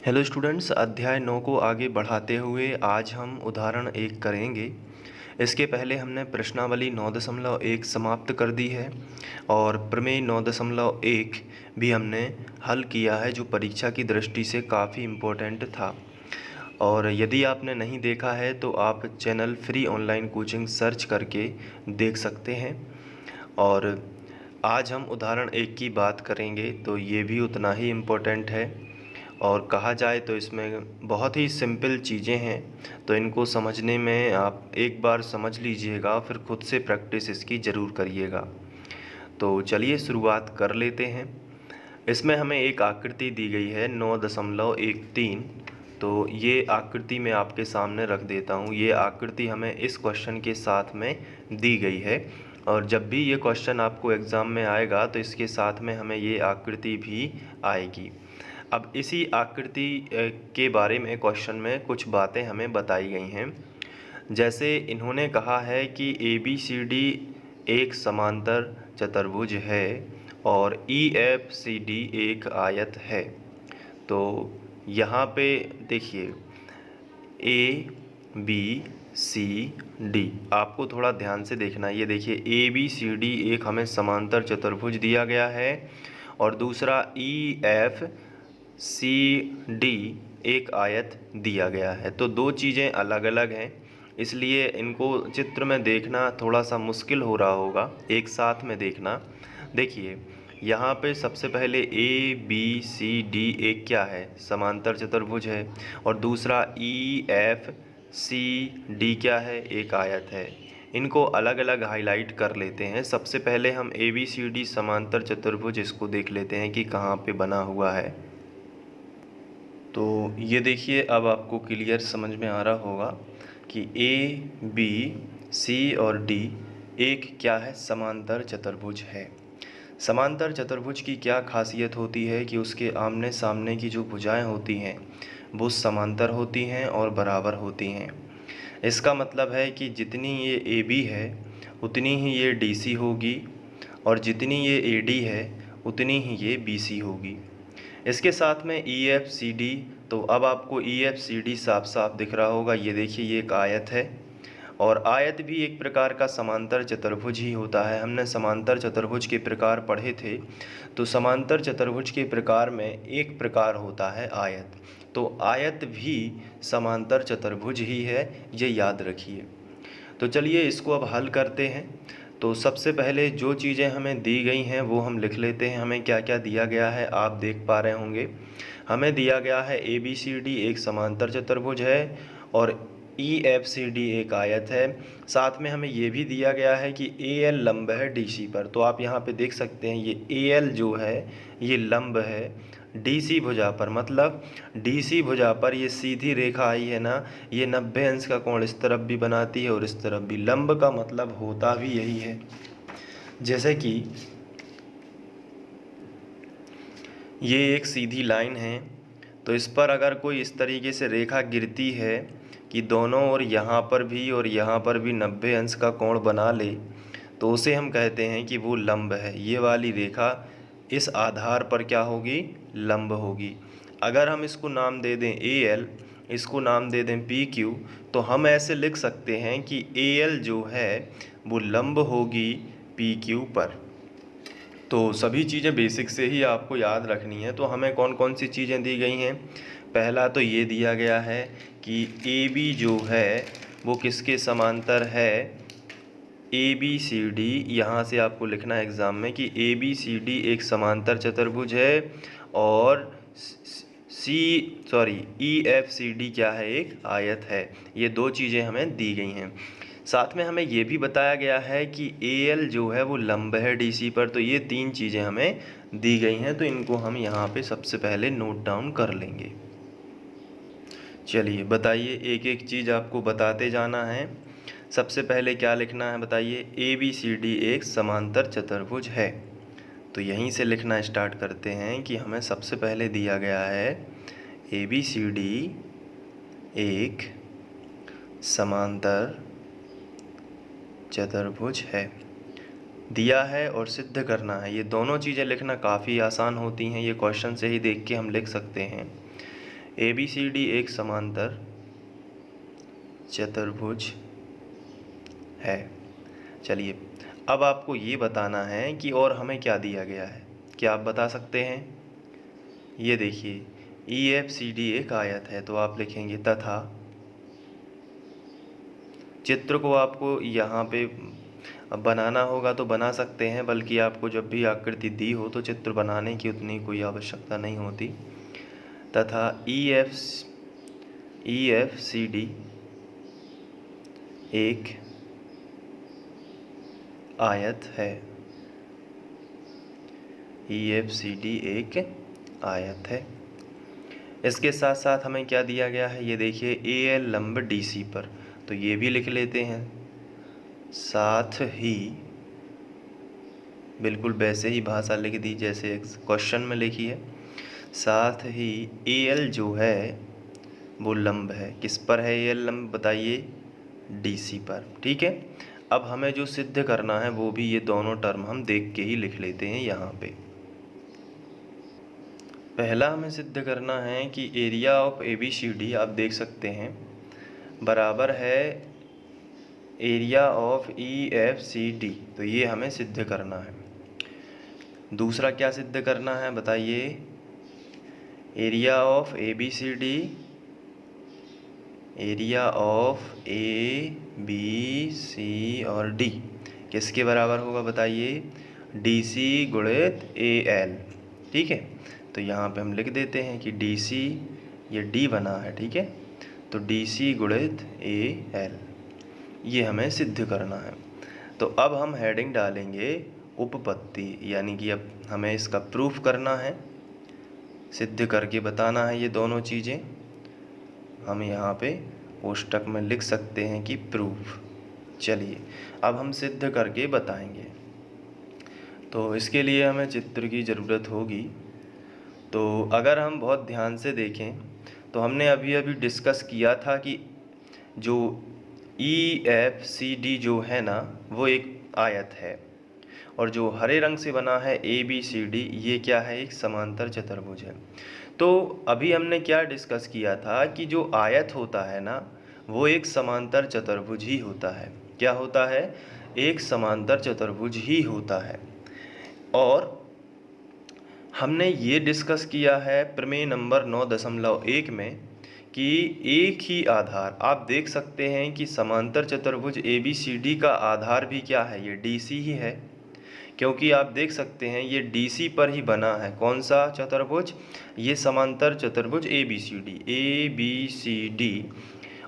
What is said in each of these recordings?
Hello students, अध्याय 9 को आगे बढ़ाते हुए आज हम उदाहरण 1 करेंगे। इसके पहले हमने प्रश्नावली 9.1 समाप्त कर दी है और प्रमेय 9.1 भी हमने हल किया है, जो परीक्षा की दृष्टि से काफ़ी इम्पोर्टेंट था। और यदि आपने नहीं देखा है तो आप channel free online coaching search करके देख सकते हैं। और आज हम उदाहरण 1 की बात करेंगे, तो ये भी उतना ही इम्पोर्टेंट है। और कहा जाए तो इसमें बहुत ही सिंपल चीज़ें हैं, तो इनको समझने में आप एक बार समझ लीजिएगा, फिर खुद से प्रैक्टिस इसकी ज़रूर करिएगा। तो चलिए शुरुआत कर लेते हैं। इसमें हमें एक आकृति दी गई है 9.13। तो ये आकृति मैं आपके सामने रख देता हूँ। ये आकृति हमें इस क्वेश्चन के साथ में दी गई है, और जब भी ये क्वेश्चन आपको एग्ज़ाम में आएगा तो इसके साथ में हमें ये आकृति भी आएगी। अब इसी आकृति के बारे में क्वेश्चन में कुछ बातें हमें बताई गई हैं। जैसे इन्होंने कहा है कि ABCD एक समांतर चतुर्भुज है और EFCD एक आयत है। तो यहाँ पे देखिए ABCD, आपको थोड़ा ध्यान से देखना है। ये देखिए ABCD एक हमें समांतर चतुर्भुज दिया गया है और दूसरा EFCD एक आयत दिया गया है। तो दो चीज़ें अलग अलग हैं, इसलिए इनको चित्र में देखना थोड़ा सा मुश्किल हो रहा होगा, एक साथ में देखना। देखिए यहाँ पे सबसे पहले ABCD एक क्या है, समांतर चतुर्भुज है, और दूसरा EFCD क्या है, एक आयत है। इनको अलग अलग हाईलाइट कर लेते हैं। सबसे पहले हम ABCD समांतर चतुर्भुज इसको देख लेते हैं कि कहाँ पे बना हुआ है। तो ये देखिए, अब आपको क्लियर समझ में आ रहा होगा कि ABC और D एक क्या है, समांतर चतुर्भुज है। समांतर चतुर्भुज की क्या खासियत होती है कि उसके आमने सामने की जो भुजाएं होती हैं वो समांतर होती हैं और बराबर होती हैं। इसका मतलब है कि जितनी ये AB है उतनी ही ये DC होगी, और जितनी ये AD है उतनी ही ये BC होगी। इसके साथ में EFCD, तो अब आपको EFCD साफ साफ दिख रहा होगा। ये देखिए, ये एक आयत है, और आयत भी एक प्रकार का समांतर चतुर्भुज ही होता है। हमने समांतर चतुर्भुज के प्रकार पढ़े थे, तो समांतर चतुर्भुज के प्रकार में एक प्रकार होता है आयत। तो आयत भी समांतर चतुर्भुज ही है, ये याद रखिए। तो चलिए इसको अब हल करते हैं। तो सबसे पहले जो चीज़ें हमें दी गई हैं वो हम लिख लेते हैं। हमें क्या क्या दिया गया है आप देख पा रहे होंगे। हमें दिया गया है ABCD एक समांतर चतुर्भुज है और EFCD एक आयत है। साथ में हमें ये भी दिया गया है कि AL लंब है DC पर। तो आप यहाँ पे देख सकते हैं, ये AL जो है ये लंब है DC भुजा पर। मतलब DC भुजा पर ये सीधी रेखा आई है ना, ये 90 अंश का कोण इस तरफ भी बनाती है और इस तरफ भी। लंब का मतलब होता भी यही है। जैसे कि ये एक सीधी लाइन है, तो इस पर अगर कोई इस तरीके से रेखा गिरती है कि दोनों ओर यहाँ पर भी और यहाँ पर भी 90 अंश का कोण बना ले, तो उसे हम कहते हैं कि वो लंब है। ये वाली रेखा इस आधार पर क्या होगी, लंब होगी। अगर हम इसको नाम दे दें AL, इसको नाम दे दें PQ, तो हम ऐसे लिख सकते हैं कि AL जो है वो लंब होगी PQ पर। तो सभी चीज़ें बेसिक से ही आपको याद रखनी है। तो हमें कौन कौन सी चीज़ें दी गई हैं। पहला तो ये दिया गया है कि AB जो है वो किसके समांतर है, ABCD। यहाँ से आपको लिखना है एग्ज़ाम में कि ABCD एक समांतर चतुर्भुज है और EFCD क्या है, एक आयत है। ये दो चीज़ें हमें दी गई हैं। साथ में हमें ये भी बताया गया है कि AL जो है वो लंब है DC पर। तो ये तीन चीज़ें हमें दी गई हैं, तो इनको हम यहाँ पे सबसे पहले नोट डाउन कर लेंगे। चलिए बताइए, एक एक चीज़ आपको बताते जाना है। सबसे पहले क्या लिखना है बताइए, ABCD एक समांतर चतुर्भुज है। तो यहीं से लिखना स्टार्ट करते हैं कि हमें सबसे पहले दिया गया है ABCD एक समांतर चतुर्भुज है, दिया है और सिद्ध करना है। ये दोनों चीज़ें लिखना काफ़ी आसान होती हैं, ये क्वेश्चन से ही देख के हम लिख सकते हैं। ABCD एक समांतर चतुर्भुज है। चलिए, अब आपको ये बताना है कि और हमें क्या दिया गया है, क्या आप बता सकते हैं? ये देखिए, EFCD एक आयत है, तो आप लिखेंगे तथा चित्र को आपको यहाँ पे बनाना होगा तो बना सकते हैं, बल्कि आपको जब भी आकृति दी हो तो चित्र बनाने की उतनी कोई आवश्यकता नहीं होती। तथा EFCD एक आयत है। EFCD एक आयत है। इसके साथ साथ हमें क्या दिया गया है, ये देखिए, AL लंब DC पर, तो ये भी लिख लेते हैं। साथ ही बिल्कुल वैसे ही भाषा लिख दी जैसे क्वेश्चन में लिखी है। साथ ही AL जो है वो लंब है, किस पर है AL लंब बताइए? DC पर। ठीक है, अब हमें जो सिद्ध करना है वो भी ये दोनों टर्म हम देख के ही लिख लेते हैं यहाँ पे। पहला हमें सिद्ध करना है कि एरिया ऑफ ABCD आप देख सकते हैं बराबर है एरिया ऑफ EFCD, तो ये हमें सिद्ध करना है। दूसरा क्या सिद्ध करना है बताइए? Area of ABCD, area of ABC और D किसके बराबर होगा बताइए? DC गुणित AL। ठीक है, तो यहाँ पे हम लिख देते हैं कि DC, ये D बना है, ठीक है, तो DC गुणित AL, ये हमें सिद्ध करना है। तो अब हम हेडिंग डालेंगे उपपत्ति, यानी कि अब हमें इसका प्रूफ करना है, सिद्ध करके बताना है ये दोनों चीज़ें। हम यहाँ पे कोष्टक में लिख सकते हैं कि प्रूफ। चलिए, अब हम सिद्ध करके बताएंगे। तो इसके लिए हमें चित्र की ज़रूरत होगी। तो अगर हम बहुत ध्यान से देखें तो हमने अभी अभी डिस्कस किया था कि जो EFCD जो है ना वो एक आयत है, और जो हरे रंग से बना है ABCD ये क्या है? एक समांतर चतुर्भुज है। तो अभी हमने क्या डिस्कस किया था कि जो आयत होता है ना वो एक समांतर चतुर्भुज ही होता है। क्या होता है? एक समांतर चतुर्भुज ही होता है। और हमने ये डिस्कस किया है प्रमेय नंबर 9.1 में कि एक ही आधार, आप देख सकते हैं कि समांतर चतुर्भुज ABCD का आधार भी क्या है? ये DC ही है, क्योंकि आप देख सकते हैं ये DC पर ही बना है। कौन सा चतुर्भुज? ये समांतर चतुर्भुज ABCD,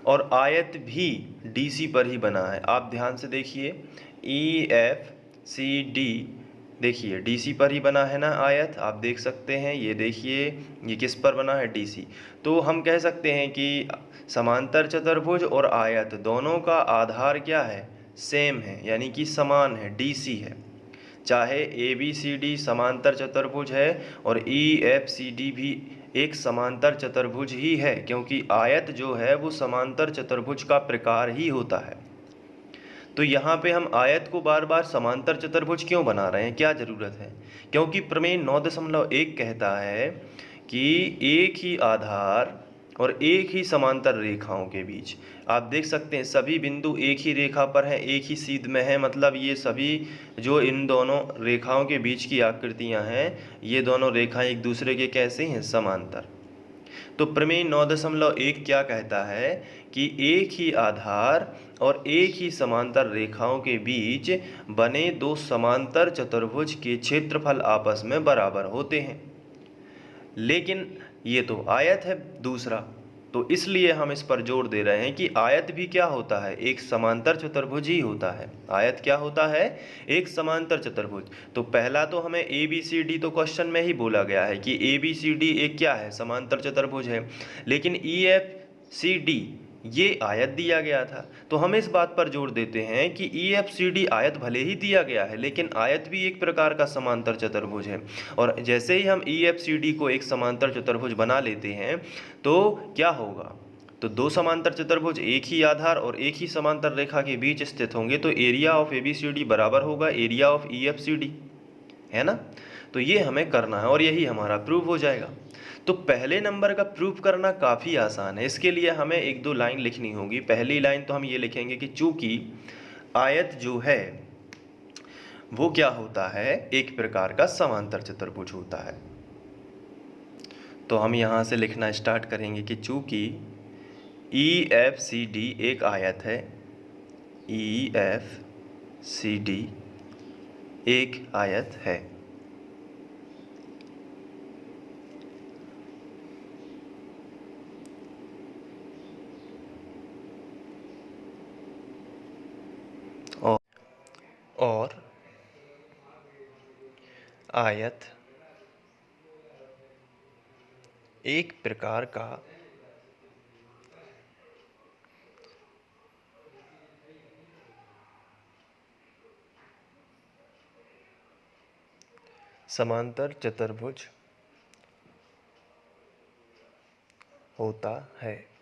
और आयत भी DC पर ही बना है। आप ध्यान से देखिए, EFCD देखिए DC पर ही बना है ना आयत, आप देख सकते हैं। ये देखिए, ये किस पर बना है? DC। तो हम कह सकते हैं कि समांतर चतुर्भुज और आयत दोनों का आधार क्या है? सेम है, यानी कि समान है, DC है। चाहे ABCD समांतर चतुर्भुज है और EFCD भी एक समांतर चतुर्भुज ही है, क्योंकि आयत जो है वो समांतर चतुर्भुज का प्रकार ही होता है। तो यहाँ पे हम आयत को बार बार समांतर चतुर्भुज क्यों बना रहे हैं? क्या ज़रूरत है? क्योंकि प्रमेय 9.1 कहता है कि एक ही आधार और एक ही समांतर रेखाओं के बीच, आप देख सकते हैं सभी बिंदु एक ही रेखा पर हैं, एक ही सीध में है, मतलब ये सभी जो इन दोनों रेखाओं के बीच की आकृतियां हैं, ये दोनों रेखाएं एक दूसरे के कैसे हैं? समांतर। तो प्रमेय 9.1 क्या कहता है कि एक ही आधार और एक ही समांतर रेखाओं के बीच बने दो समांतर चतुर्भुज के क्षेत्रफल आपस में बराबर होते हैं। लेकिन ये तो आयत है दूसरा, तो इसलिए हम इस पर जोर दे रहे हैं कि आयत भी क्या होता है? एक समांतर चतुर्भुज ही होता है। आयत क्या होता है? एक समांतर चतुर्भुज। तो पहला तो हमें ABCD तो क्वेश्चन में ही बोला गया है कि ABCD एक क्या है? समांतर चतुर्भुज है। लेकिन EFCD ये आयत दिया गया था, तो हम इस बात पर जोर देते हैं कि EFCD आयत भले ही दिया गया है, लेकिन आयत भी एक प्रकार का समांतर चतुर्भुज है। और जैसे ही हम EFCD को एक समांतर चतुर्भुज बना लेते हैं तो क्या होगा? तो दो समांतर चतुर्भुज एक ही आधार और एक ही समांतर रेखा के बीच स्थित होंगे, तो एरिया ऑफ ABCD बराबर होगा एरिया ऑफ EFCD, है ना? तो ये हमें करना है और यही हमारा प्रूफ हो जाएगा। तो पहले नंबर का प्रूफ करना काफ़ी आसान है। इसके लिए हमें एक दो लाइन लिखनी होगी। पहली लाइन तो हम ये लिखेंगे कि चूंकि आयत जो है वो क्या होता है, एक प्रकार का समांतर चतुर्भुज होता है। तो हम यहाँ से लिखना स्टार्ट करेंगे कि चूंकि EFCD एक आयत है, EFCD एक आयत है। और आयत एक प्रकार का समांतर चतुर्भुज होता है।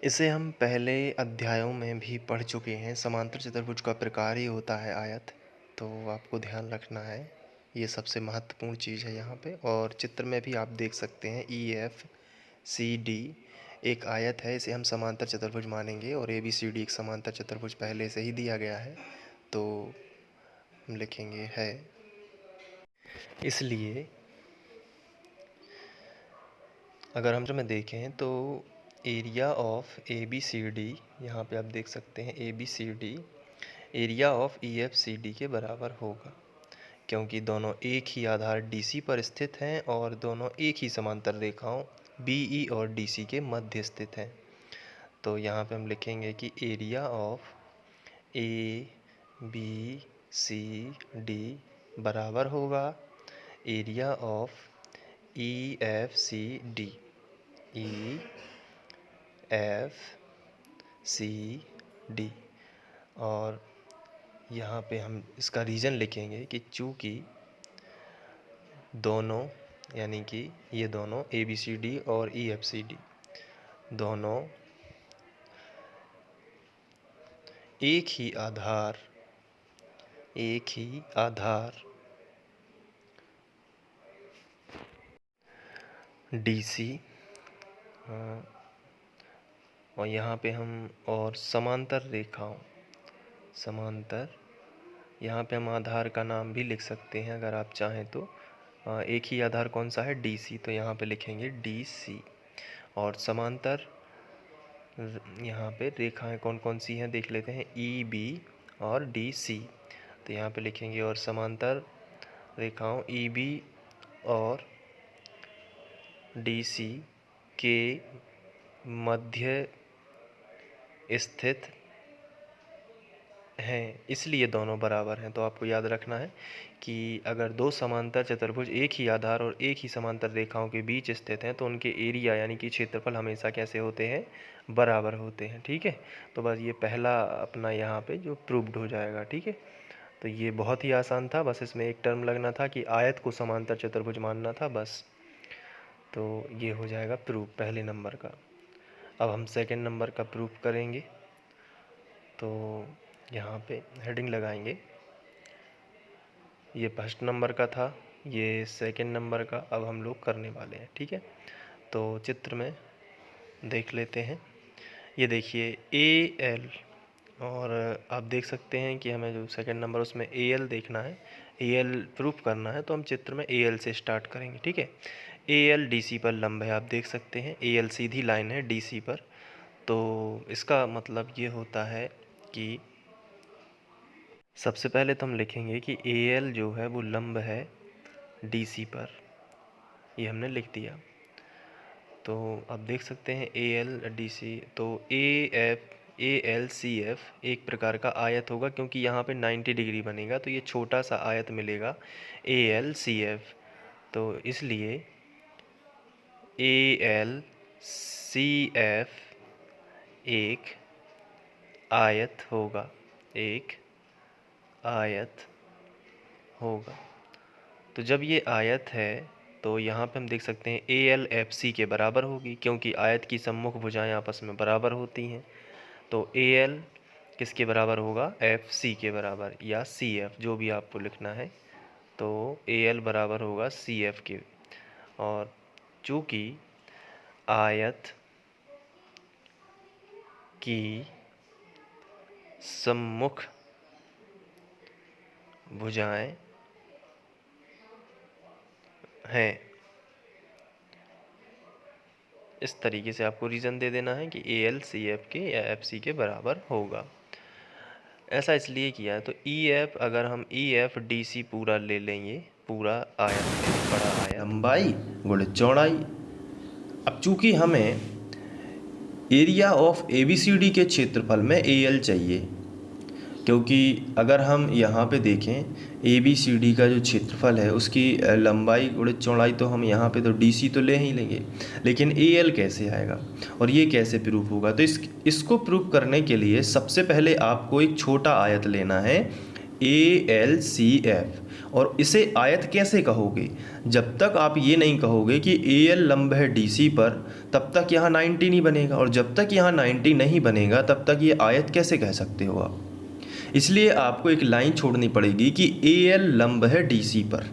इसे हम पहले अध्यायों में भी पढ़ चुके हैं। समांतर चतुर्भुज का प्रकार ही होता है आयत, तो आपको ध्यान रखना है, ये सबसे महत्वपूर्ण चीज़ है यहाँ पे। और चित्र में भी आप देख सकते हैं EFCD एक आयत है, इसे हम समांतर चतुर्भुज मानेंगे। और ABCD एक समांतर चतुर्भुज पहले से ही दिया गया है, तो हम लिखेंगे है। इसलिए अगर हम में देखें तो एरिया ऑफ ABCD, यहाँ पे आप देख सकते हैं ABCD एरिया ऑफ EFCD के बराबर होगा, क्योंकि दोनों एक ही आधार DC पर स्थित हैं और दोनों एक ही समांतर रेखाओं BE और DC के मध्य स्थित हैं। तो यहाँ पे हम लिखेंगे कि एरिया ऑफ ABCD बराबर होगा एरिया ऑफ EFCD और यहाँ पे हम इसका रीज़न लिखेंगे कि चूँकि दोनों, यानी कि ये दोनों ABCD और EFCD दोनों एक ही आधार DC और यहाँ पे हम और समांतर यहाँ पे हम आधार का नाम भी लिख सकते हैं अगर आप चाहें तो। एक ही आधार कौन सा है, DC, तो यहाँ पे लिखेंगे DC। और समांतर यहाँ पे रेखाएं कौन कौन सी हैं देख लेते हैं, EB और DC। तो यहाँ पे लिखेंगे और समांतर रेखाओं EB और DC के मध्य स्थित हैं, इसलिए दोनों बराबर हैं। तो आपको याद रखना है कि अगर दो समांतर चतुर्भुज एक ही आधार और एक ही समांतर रेखाओं के बीच स्थित हैं तो उनके एरिया यानी कि क्षेत्रफल हमेशा कैसे होते हैं, बराबर होते हैं। ठीक है, तो बस ये पहला अपना यहाँ पे जो प्रूव्ड हो जाएगा। ठीक है, तो ये बहुत ही आसान था, बस इसमें एक टर्म लगना था कि आयत को समांतर चतुर्भुज मानना था बस। तो ये हो जाएगा प्रूफ पहले नंबर का। अब हम सेकेंड नंबर का प्रूफ करेंगे। तो यहाँ पे हेडिंग लगाएंगे, ये फर्स्ट नंबर का था, ये सेकेंड नंबर का अब हम लोग करने वाले हैं। ठीक है, तो चित्र में देख लेते हैं। ये देखिए AL, और आप देख सकते हैं कि हमें जो सेकेंड नंबर उसमें AL देखना है, AL प्रूफ करना है, तो हम चित्र में AL से स्टार्ट करेंगे। ठीक है, AL DC पर लंब है, आप देख सकते हैं AL सीधी लाइन है DC पर। तो इसका मतलब ये होता है कि सबसे पहले तो हम लिखेंगे कि AL जो है वो लंब है DC पर, ये हमने लिख दिया। तो आप देख सकते हैं AL DC, तो ALCF एक प्रकार का आयत होगा, क्योंकि यहाँ पे 90 डिग्री बनेगा, तो ये छोटा सा आयत मिलेगा ALCF। तो इसलिए ALCF एक आयत होगा। तो जब ये आयत है तो यहाँ पे हम देख सकते हैं ALFC के बराबर होगी, क्योंकि आयत की सम्मुख भुजाएं आपस में बराबर होती हैं। तो AL किसके बराबर होगा, एफ सी के बराबर या सी एफ, जो भी आपको लिखना है। तो ए एल बराबर होगा सी एफ के। और चूँकि आयत की सम्मुख भुजाएं हैं, इस तरीके से आपको रीज़न दे देना है कि ए एल सी एफ के या एफ सी के बराबर होगा। ऐसा इसलिए किया है, तो ई एफ, अगर हम ई एफ डी सी पूरा ले लेंगे, पूरा आयत में बड़ा आयत, लंबाई गुणित चौड़ाई। अब चूंकि हमें area of A B C D के क्षेत्रफल में ए एल चाहिए, क्योंकि अगर हम यहाँ पे देखें ए बी सी डी का जो क्षेत्रफल है उसकी लंबाई गुणित चौड़ाई, तो हम यहाँ पे तो डी सी तो ले ही लेंगे, लेकिन ए एल कैसे आएगा और ये कैसे प्रूफ होगा। तो इसको प्रूफ करने के लिए सबसे पहले आपको एक छोटा आयत लेना है ए एल सी एफ। और इसे आयत कैसे कहोगे, जब तक आप ये नहीं कहोगे कि ए एल लंब है डी सी पर, तब तक यहाँ 90 नहीं बनेगा, और जब तक यहाँ 90 नहीं बनेगा तब तक ये आयत कैसे कह सकते हो आप। इसलिए आपको एक लाइन छोड़नी पड़ेगी कि ए एल लंब है डी सी पर,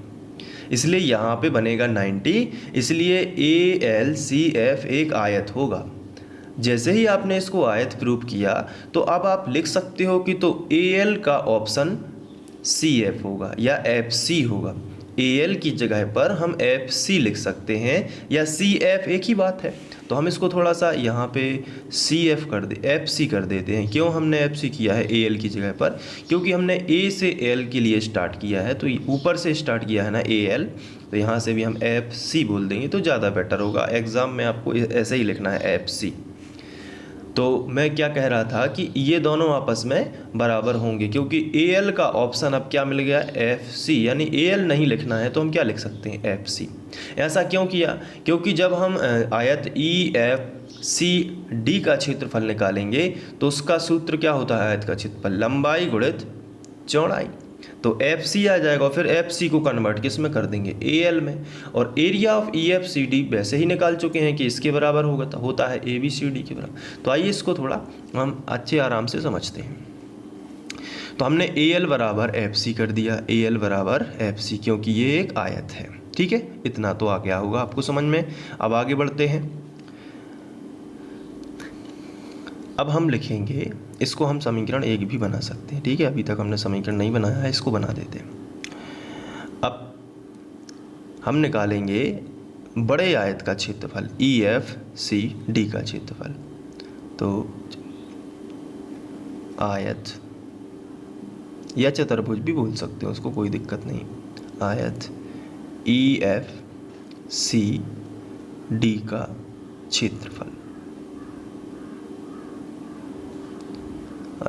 इसलिए यहाँ पे बनेगा 90, इसलिए ए एल सी एफ एक आयत होगा। जैसे ही आपने इसको आयत प्रूव किया तो अब आप लिख सकते हो कि तो ए एल का ऑप्शन सी एफ होगा या एफ सी होगा। ए एल की जगह पर हम एफ सी लिख सकते हैं या सी एफ, एक ही बात है। तो हम इसको थोड़ा सा यहाँ पे सी एफ कर दे, एफ सी कर देते हैं। क्यों हमने एफ सी किया है ए एल की जगह पर, क्योंकि हमने ए से एल के लिए स्टार्ट किया है, तो ऊपर से स्टार्ट किया है ना ए एल, तो यहाँ से भी हम एफ सी बोल देंगे तो ज़्यादा बेटर होगा। एग्ज़ाम में आपको ऐसे ही लिखना है एफ सी। तो मैं क्या कह रहा था कि ये दोनों आपस में बराबर होंगे, क्योंकि ए एल का ऑप्शन अब क्या मिल गया, एफ सी, यानी ए एल नहीं लिखना है तो हम क्या लिख सकते हैं, एफ सी। ऐसा क्यों किया, क्योंकि जब हम आयत ई एफ सी डी का क्षेत्रफल निकालेंगे तो उसका सूत्र क्या होता है, आयत का क्षेत्रफल लंबाई गुणित चौड़ाई। तो एफ सी आ जाएगा और फिर एफ सी को कन्वर्ट किस में कर देंगे, ए एल में। और area of E F C D वैसे ही निकाल चुके हैं कि इसके बराबर होता है ए बी सी डी के बराबर। तो आइए इसको थोड़ा हम अच्छे आराम से समझते हैं। तो हमने ए एल बराबर एफ सी कर दिया, ए एल बराबर एफ सी, क्योंकि ये एक आयत है। ठीक है, इतना तो आ गया होगा आपको समझ में। अब आगे बढ़ते हैं। अब हम लिखेंगे, इसको हम समीकरण एक भी बना सकते हैं। ठीक है, अभी तक हमने समीकरण नहीं बनाया है, इसको बना देते हैं। अब हम निकालेंगे बड़े आयत का क्षेत्रफल ई एफ सी डी का क्षेत्रफल। तो आयत या चतुर्भुज भी बोल सकते हो, उसको कोई दिक्कत नहीं। आयत ई एफ सी डी का क्षेत्रफल,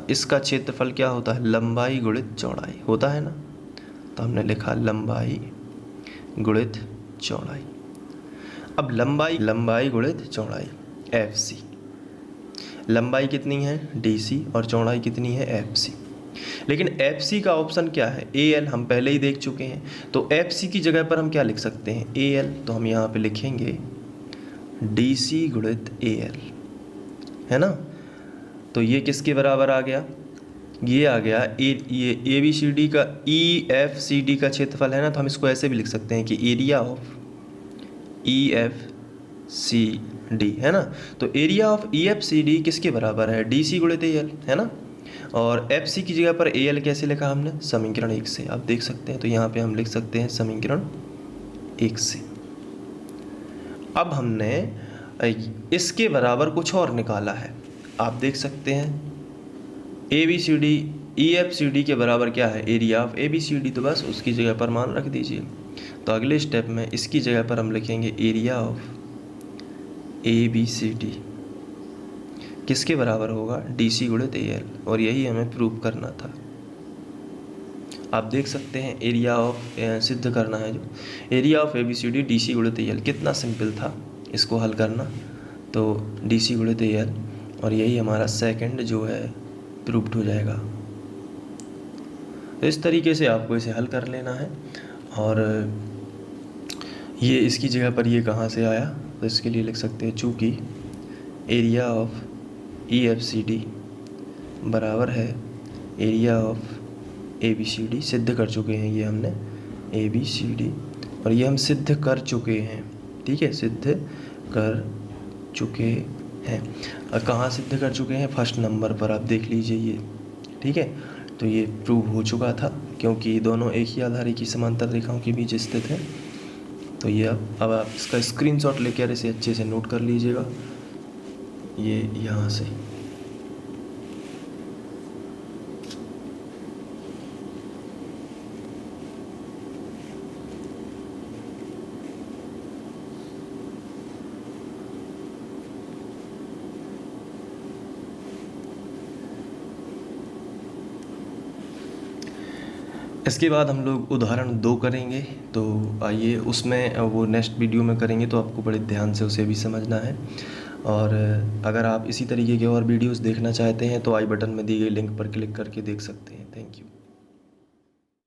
इसका क्षेत्रफल क्या होता है, लंबाई गुणित चौड़ाई होता है ना। तो हमने लिखा लंबाई गुणित चौड़ाई। अब लंबाई गुणित चौड़ाई एफ सी, लंबाई कितनी है डी सी और चौड़ाई कितनी है एफ सी। लेकिन एफ सी का ऑप्शन क्या है, ए एल, हम पहले ही देख चुके हैं। तो एफ सी की जगह पर हम क्या लिख सकते हैं, ए एल। तो हम यहाँ पे लिखेंगे डी सी गुणित ए एल, है ना। तो ये किसके बराबर आ गया, ये आ गया ये ए बी सी डी का ई एफ सी डी का क्षेत्रफल है ना। तो हम इसको ऐसे भी लिख सकते हैं कि area of E F C D, है ना। तो area of E F C D किसके बराबर है, डी सी गुणित ए एल, है ना। और एफ सी की जगह पर ए एल कैसे लिखा हमने, समीकरण एक से, आप देख सकते हैं। तो यहाँ पे हम लिख सकते हैं समीकरण एक से। अब हमने इसके बराबर कुछ और निकाला है, आप देख सकते हैं। A B C D E F C D के बराबर क्या है, area of A B C D. तो बस उसकी जगह पर मान रख दीजिए। तो अगले स्टेप में इसकी जगह पर हम लिखेंगे area of A B C D किसके बराबर होगा, डी सी गुणित ए एल। और यही हमें प्रूव करना था। आप देख सकते हैं एरिया ऑफ सिद्ध करना है, जो area of A B C D D C गुणित ए एल, कितना सिंपल था इसको हल करना। तो डी सी गुणित ए एल, और यही हमारा सेकंड जो है प्रूव्ड हो जाएगा। तो इस तरीके से आपको इसे हल कर लेना है। और ये इसकी जगह पर ये कहाँ से आया, तो इसके लिए लिख सकते हैं चूँकि area of E F C D बराबर है एरिया ऑफ ABCD। सिद्ध कर चुके हैं ये हमने ABCD, और ये हम सिद्ध कर चुके हैं, ठीक है, सिद्ध कर चुके हैं। और कहाँ सिद्ध कर चुके हैं? फर्स्ट नंबर पर, आप देख लीजिए ये, ठीक है। तो ये प्रूव हो चुका था क्योंकि दोनों एक ही आधार की समांतर रेखाओं के बीच स्थित है। तो ये अब आप इसका स्क्रीनशॉट लेकर इसे अच्छे से नोट कर लीजिएगा, ये यहाँ से। इसके बाद हम लोग उदाहरण 2 करेंगे, तो आइए उसमें वो नेक्स्ट वीडियो में करेंगे, तो आपको बड़े ध्यान से उसे भी समझना है। और अगर आप इसी तरीके के और वीडियोस देखना चाहते हैं तो आई बटन में दी गई लिंक पर क्लिक करके देख सकते हैं। Thank you.